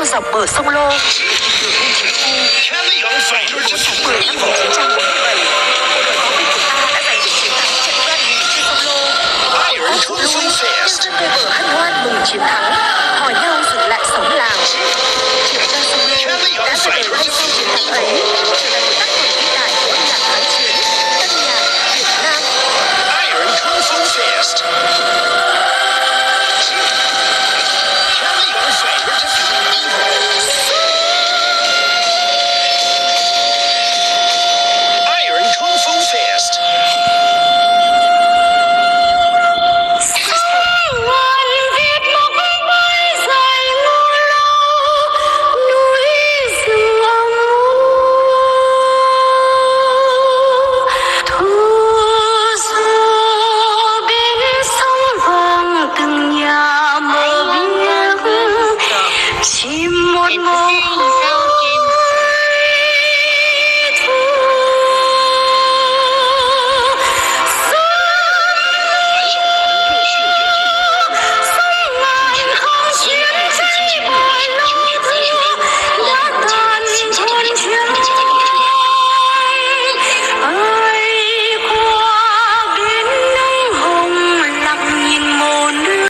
dọc bờ sông Lô, đường Liên Chiến Khu. Tháng 10 năm 1947, bộ đội pháo binh của ta đã giành được chiến thắng trận Đoàn Hỷ trên sông Lô. Quân thủ lui, nhân dân về bờ hân hoan mừng chiến thắng, hò nhau dừng lại sống làng. Trường ca sông Lô đã ra đời ngay sau chiến thắng ấy, trở thành một tác phẩm vĩ đại của âm nhạc kháng chiến, tân nhạc Việt Nam. Iron Kung Fu Fest. Carry your fighter to defeat evil. Iron Kung Fu Fest. Chim một màu